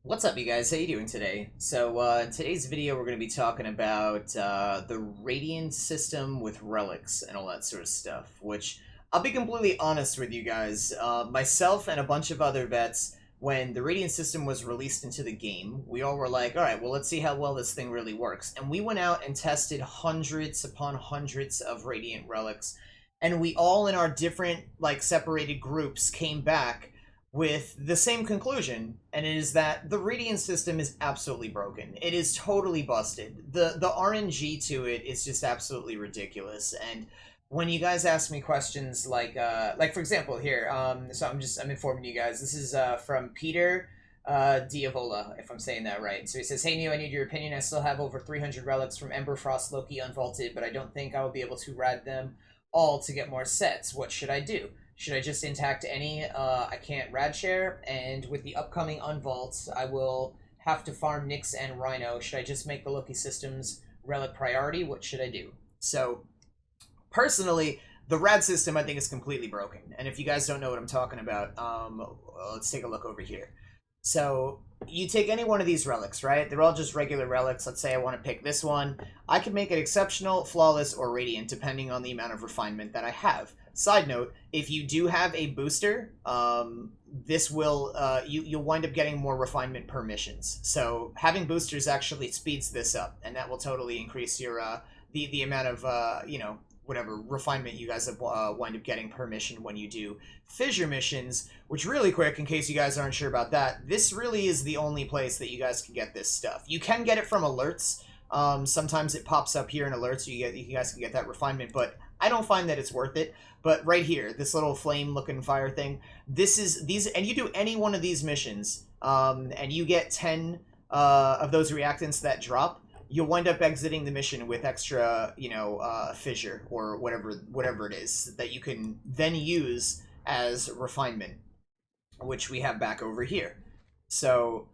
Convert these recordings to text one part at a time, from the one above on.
What's up, you guys? How you doing today? So, in today's video, we're going to be talking about the Radiant system with relics and all that sort of stuff, which I'll be completely honest with you guys. Myself and a bunch of other vets, when the Radiant system was released into the game, we all were like, all right, well, let's see how well this thing really works. And we went out and tested hundreds upon hundreds of Radiant relics, and we all, in our different, like, separated groups, came back with the same conclusion, and it is that the Radiant system is absolutely broken. It is totally busted. The RNG to it is just absolutely ridiculous. And when you guys ask me questions like for example here, so I'm informing you guys. This is from Peter Diavola, if I'm saying that right. So he says, "Hey Neo, I need your opinion. I still have over 300 relics from Ember Frost Loki unvaulted, but I don't think I will be able to rad them all to get more sets. What should I do? Should I just intact any? I can't rad share, and with the upcoming unvaults, I will have to farm Nyx and Rhino. Should I just make the Loki systems relic priority? What should I do?" So, personally, the rad system I think is completely broken. And if you guys don't know what I'm talking about, let's take a look over here. So you take any one of these relics, right? They're all just regular relics. Let's say I want to pick this one. I can make it exceptional, flawless, or radiant depending on the amount of refinement that I have. Side note, if you do have a booster, this will you'll wind up getting more refinement per missions. So having boosters actually speeds this up, and that will totally increase your the amount of whatever refinement you guys have wind up getting per mission when you do fissure missions. Which, really quick, in case you guys aren't sure about that, this really is the only place that you guys can get this stuff. You can get it from alerts. Sometimes it pops up here in alerts. You guys can get that refinement, but I don't find that it's worth it. But right here, this little flame-looking fire thing, and you do any one of these missions, and you get 10 of those reactants that drop, you'll wind up exiting the mission with extra, fissure or whatever it is that you can then use as refinement, which we have back over here. So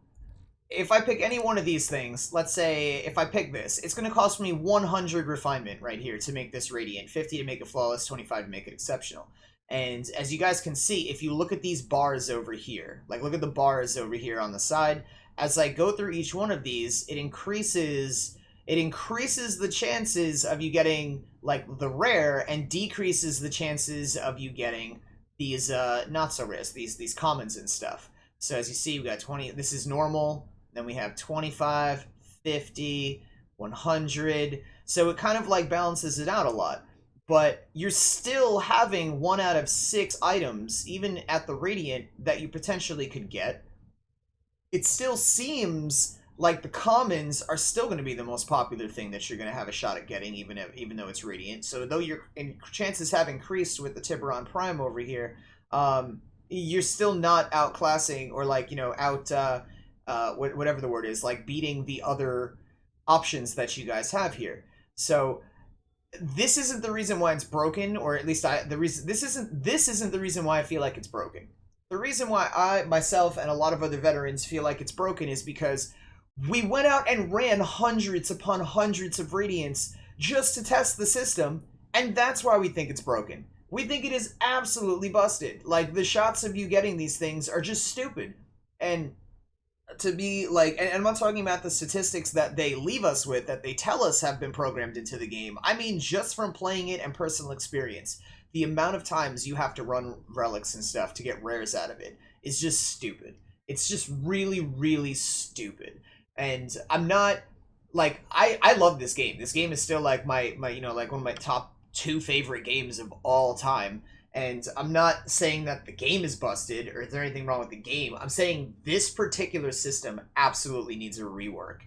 if I pick any one of these things, let's say if I pick this, it's going to cost me 100 refinement right here to make this radiant, 50 to make it flawless, 25 to make it exceptional. And as you guys can see, if you look at these bars over here, like look at the bars over here on the side, as I go through each one of these, it increases the chances of you getting like the rare and decreases the chances of you getting these not so rares, these commons and stuff. So as you see, we got 20, this is normal, then we have 25, 50, 100. So it kind of like balances it out a lot. But you're still having 1 out of 6 items, even at the Radiant, that you potentially could get. It still seems like the commons are still going to be the most popular thing that you're going to have a shot at getting, even though it's Radiant. So though your chances have increased with the Tiburon Prime over here, you're still not outclassing or whatever the word is, like beating the other options that you guys have here. So this isn't the reason why it's broken, or at least this isn't the reason why I feel like it's broken. The reason why I myself and a lot of other veterans feel like it's broken is because we went out and ran hundreds upon hundreds of Radiants just to test the system, and that's why we think it's broken. We think it is absolutely busted. Like, the shots of you getting these things are just stupid. And to be like, and I'm not talking about the statistics that they leave us with, that they tell us have been programmed into the game. I mean, just from playing it and personal experience, the amount of times you have to run relics and stuff to get rares out of it is just stupid. It's just really, really stupid. And I'm not, like, I love this game. This game is still, like, my like, one of my top 2 favorite games of all time. And I'm not saying that the game is busted or is there anything wrong with the game. I'm saying this particular system absolutely needs a rework.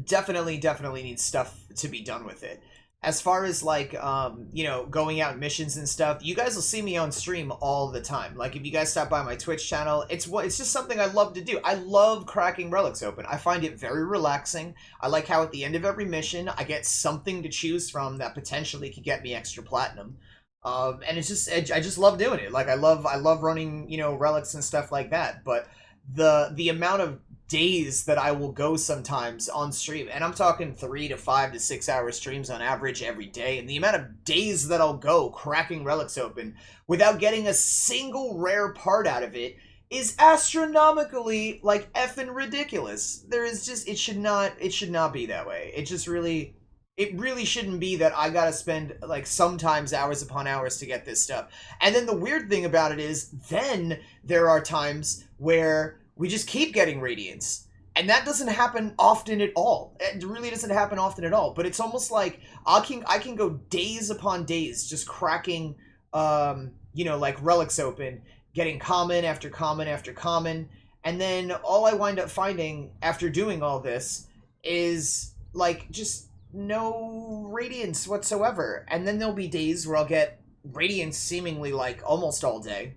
Definitely needs stuff to be done with it. As far as like, going out missions and stuff, you guys will see me on stream all the time. Like, if you guys stop by my Twitch channel, it's just something I love to do. I love cracking relics open. I find it very relaxing. I like how at the end of every mission, I get something to choose from that potentially could get me extra platinum. And it's just, I just love doing it. Like, I love running, relics and stuff like that. But the amount of days that I will go sometimes on stream, and I'm talking 3 to 5 to 6 hour streams on average every day, and the amount of days that I'll go cracking relics open without getting a single rare part out of it is astronomically like effing ridiculous. There is just it should not be that way. It really shouldn't be that I gotta spend like sometimes hours upon hours to get this stuff. And then the weird thing about it is then there are times where we just keep getting radiance. And that doesn't happen often at all. It really doesn't happen often at all. But it's almost like I can go days upon days just cracking like relics open, getting common after common after common, and then all I wind up finding after doing all this is like just no radiance whatsoever. And then there'll be days where I'll get radiance seemingly like almost all day,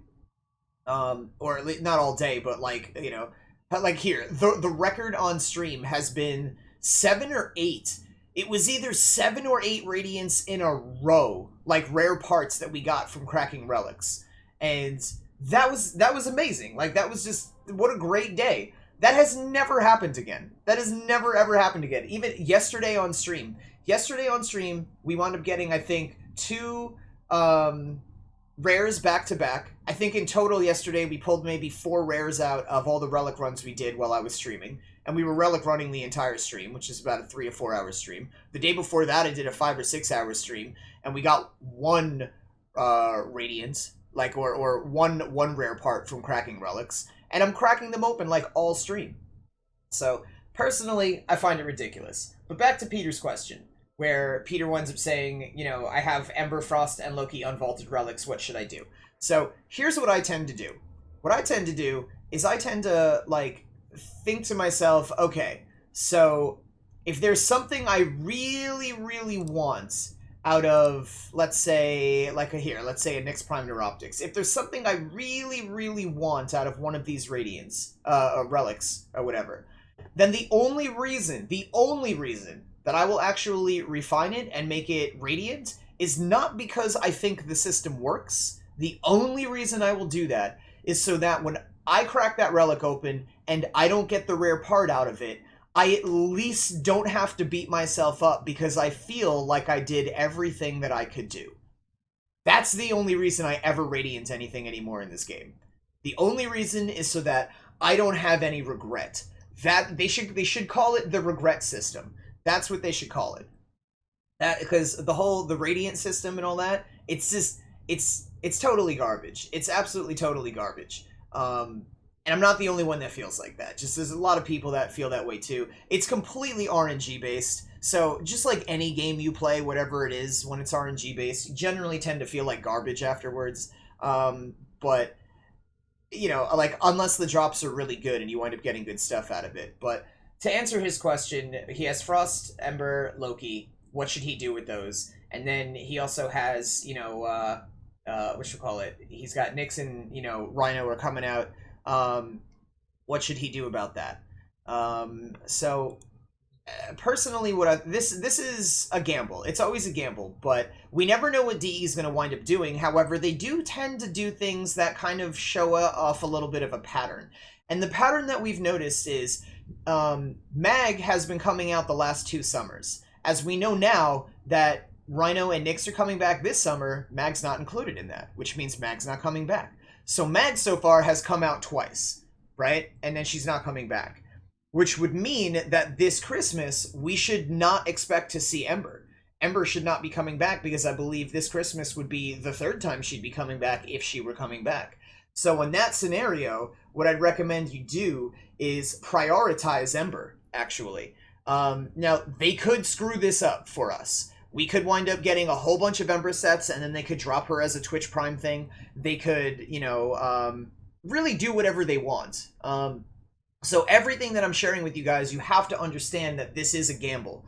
or at least not all day, but like here the record on stream has been 7 or 8. It was either 7 or 8 radiance in a row, like rare parts that we got from cracking relics, and that was amazing. Like that was just what a great day. That has never happened again. That has never ever happened again. Even yesterday on stream, we wound up getting I think 2 rares back to back. I think in total yesterday we pulled maybe 4 rares out of all the relic runs we did while I was streaming. And we were relic running the entire stream, which is about a 3 or 4 hour stream. The day before that I did a 5 or 6 hour stream, and we got 1 radiant, like or one rare part from cracking relics. And I'm cracking them open like all stream. So personally, I find it ridiculous. But back to Peter's question, where Peter winds up saying, I have Ember, Frost, and Loki unvaulted relics, what should I do? So here's what I tend to do. What I tend to do is I tend to, think to myself, okay, so if there's something I really, really want out of, let's say a Nyx Prime Neuroptics, if there's something I really, really want out of one of these radiants, relics, or whatever, then the only reason that I will actually refine it and make it radiant is not because I think the system works. The only reason I will do that is so that when I crack that relic open and I don't get the rare part out of it, I at least don't have to beat myself up because I feel like I did everything that I could do. That's the only reason I ever radiant anything anymore in this game. The only reason is so that I don't have any regret. That they should call it the regret system. That's what they should call it. That because the radiant system and all that, it's totally garbage. It's absolutely totally garbage. And I'm not the only one that feels like that. Just there's a lot of people that feel that way too. It's completely RNG based. So just like any game you play, whatever it is, when it's RNG based, you generally tend to feel like garbage afterwards. But unless the drops are really good and you wind up getting good stuff out of it. But to answer his question, he has Frost, Ember, Loki. What should he do with those? And then he also has, he's got Nyx and, Rhino are coming out. What should he do about that? Personally, this is a gamble. It's always a gamble, but we never know what DE is going to wind up doing. However, they do tend to do things that kind of show off a little bit of a pattern. And the pattern that we've noticed is Mag has been coming out the last 2 summers. As we know now that Rhino and Nyx are coming back this summer, Mag's not included in that, which means Mag's not coming back. So Mag so far has come out twice, right? And then she's not coming back. Which would mean that this Christmas, we should not expect to see Ember. Ember should not be coming back because I believe this Christmas would be the 3rd time she'd be coming back if she were coming back. So in that scenario, what I'd recommend you do is prioritize Ember, actually. Now, they could screw this up for us. We could wind up getting a whole bunch of Ember sets, and then they could drop her as a Twitch Prime thing. They could, really do whatever they want. So everything that I'm sharing with you guys, you have to understand that this is a gamble,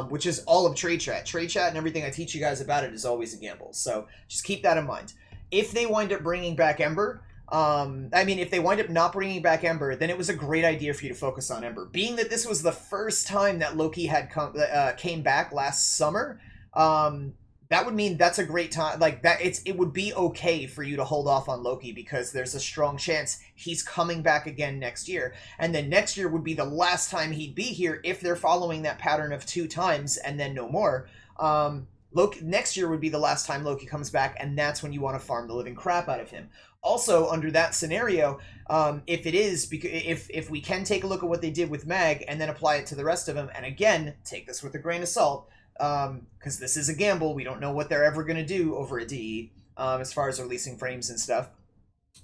which is all of Trade Chat. Trade Chat and everything I teach you guys about it is always a gamble. So just keep that in mind. If they wind up bringing back Ember, if they wind up not bringing back Ember, then it was a great idea for you to focus on Ember. Being that this was the first time that Loki had came back last summer, that would mean that's a great time. It would be okay for you to hold off on Loki because there's a strong chance he's coming back again next year. And then next year would be the last time he'd be here if they're following that pattern of 2 times and then no more. Loki, next year would be the last time Loki comes back, and that's when you want to farm the living crap out of him. Also, under that scenario, if it is, if we can take a look at what they did with Mag and then apply it to the rest of them, and again, take this with a grain of salt, because this is a gamble. We don't know what they're ever going to do over at DE as far as releasing frames and stuff.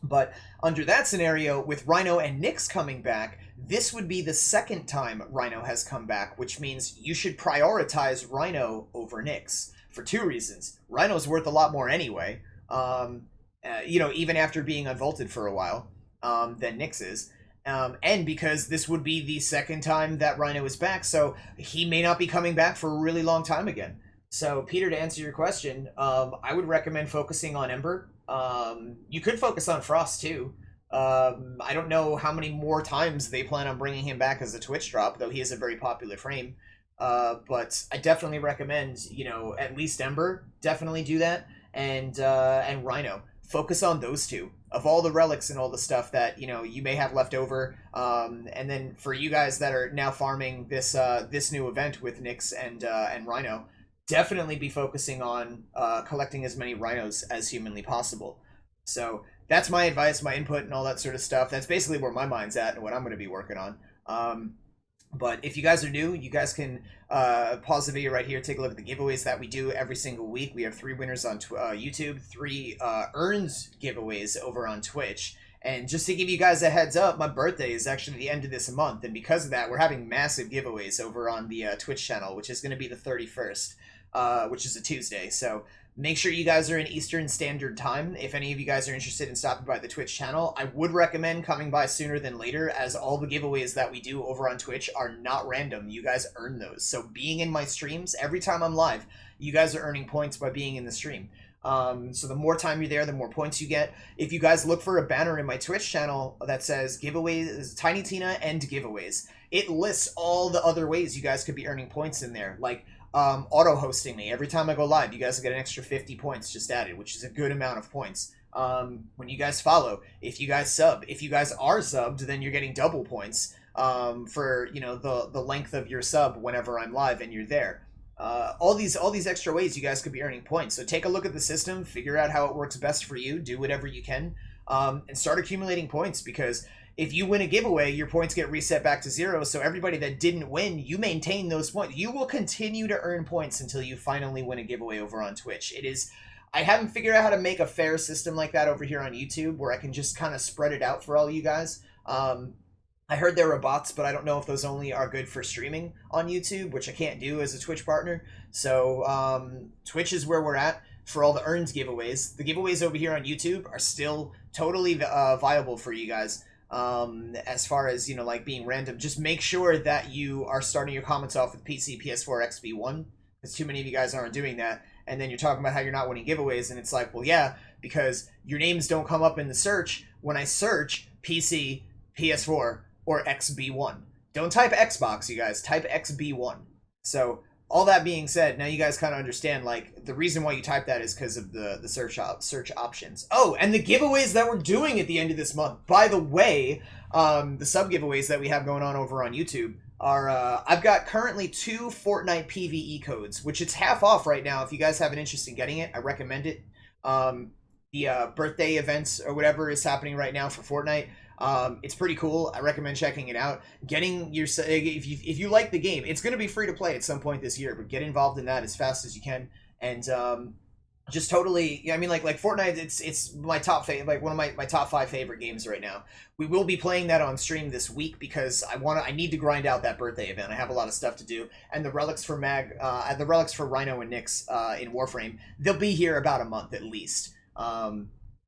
But under that scenario, with Rhino and Nyx coming back, this would be the second time Rhino has come back, which means you should prioritize Rhino over Nyx for two reasons. Rhino's worth a lot more anyway, you know, even after being unvaulted for a while, than Nyx is. And because this would be the second time that Rhino is back, so he may not be coming back for a really long time again. So, Peter, to answer your question, I would recommend focusing on Ember. You could focus on Frost, too. I don't know how many more times they plan on bringing him back as a Twitch drop, though he is a very popular frame. But I definitely recommend, you know, at least Ember. Definitely do that. And Rhino. Focus on those two. Of all the relics and all the stuff that, you know, you may have left over. And then for you guys that are now farming this this new event with Nyx and Rhino, definitely be focusing on collecting as many rhinos as humanly possible. So that's my advice, my input, and all that sort of stuff. That's basically where my mind's at and what I'm going to be working on. But if you guys are new, you guys can pause the video right here, take a look at the giveaways that we do every single week. We have 3 winners on YouTube, 3 earns giveaways over on Twitch. And just to give you guys a heads up, my birthday is actually the end of this month. And because of that, we're having massive giveaways over on the Twitch channel, which is going to be the 31st. Which is a Tuesday. So make sure you guys are in Eastern Standard Time. If any of you guys are interested in stopping by the Twitch channel, I would recommend coming by sooner than later, as all the giveaways that we do over on Twitch are not random. You guys earn those. So being in my streams, every time I'm live, you guys are earning points by being in the stream. So the more time you're there, the more points you get. If you guys look for a banner in my Twitch channel that says giveaways, Tiny Tina and giveaways, it lists all the other ways you guys could be earning points in there. Like, auto hosting me every time I go live, you guys will get an extra 50 points just added, which is a good amount of points. When you guys follow, if you guys sub, if you guys are subbed, then you're getting double points for, you know, the length of your sub whenever I'm live and you're there. All these extra ways you guys could be earning points. So take a look at the system, figure out how it works best for you, do whatever you can, and start accumulating points, because if you win a giveaway, your points get reset back to 0, so everybody that didn't win, you maintain those points. You will continue to earn points until you finally win a giveaway over on Twitch. It is... I haven't figured out how to make a fair system like that over here on YouTube, where I can just kind of spread it out for all you guys. I heard there are bots, but I don't know if those only are good for streaming on YouTube, which I can't do as a Twitch partner. So Twitch is where we're at for all the earned giveaways. The giveaways over here on YouTube are still totally viable for you guys. As far as, you know, like being random, just make sure that you are starting your comments off with PC, PS4, XB1, because too many of you guys aren't doing that. And then you're talking about how you're not winning giveaways, and it's like, well, yeah, because your names don't come up in the search when I search PC, PS4, or XB1. Don't type Xbox, you guys. Type XB1. So, all that being said, now you guys kind of understand, like, the reason why you type that is because of the search options. Oh, and the giveaways that we're doing at the end of this month. By the way, the sub giveaways that we have going on over on YouTube are, I've got currently 2 Fortnite PvE codes, which it's half off right now. If you guys have an interest in getting it, I recommend it. The birthday events or whatever is happening right now for Fortnite. It's pretty cool. I recommend checking it out. Getting your, if you like the game, it's going to be free to play at some point this year, but get involved in that as fast as you can. And just totally, I mean, like Fortnite, it's my top favorite, like one of my top 5 favorite games right now. We will be playing that on stream this week because I need to grind out that birthday event. I have a lot of stuff to do, and the relics for the relics for Rhino and Nyx in Warframe, they'll be here about a month at least.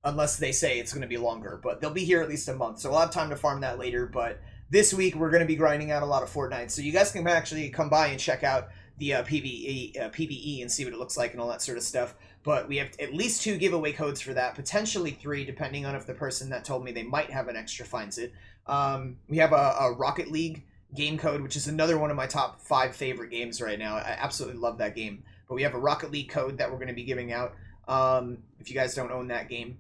Unless they say it's going to be longer, but they'll be here at least a month, so we'll have time to farm that later. But this week we're going to be grinding out a lot of Fortnite, so you guys can actually come by and check out the PvE and see what it looks like and all that sort of stuff. But we have at least 2 giveaway codes for that, potentially 3, depending on if the person that told me they might have an extra finds it. We have a Rocket League game code, which is another one of my top 5 favorite games right now. I absolutely love that game. But we have a Rocket League code that we're going to be giving out if you guys don't own that game.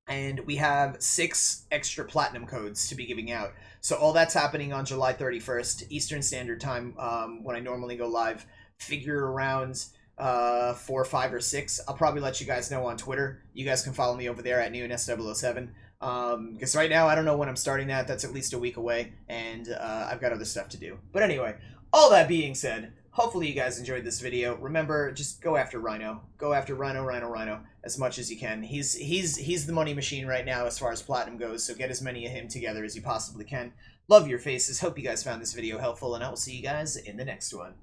And we have 6 extra platinum codes to be giving out. So all that's happening on July 31st, Eastern Standard Time, when I normally go live. Figure around 4, 5, or 6. I'll probably let you guys know on Twitter. You guys can follow me over there at NewNS007. Because right now I don't know when I'm starting that. That's at least a week away, and I've got other stuff to do. But anyway, all that being said, hopefully you guys enjoyed this video. Remember, just go after Rhino. Go after Rhino as much as you can. He's the money machine right now as far as platinum goes, so get as many of him together as you possibly can. Love your faces. Hope you guys found this video helpful, and I will see you guys in the next one.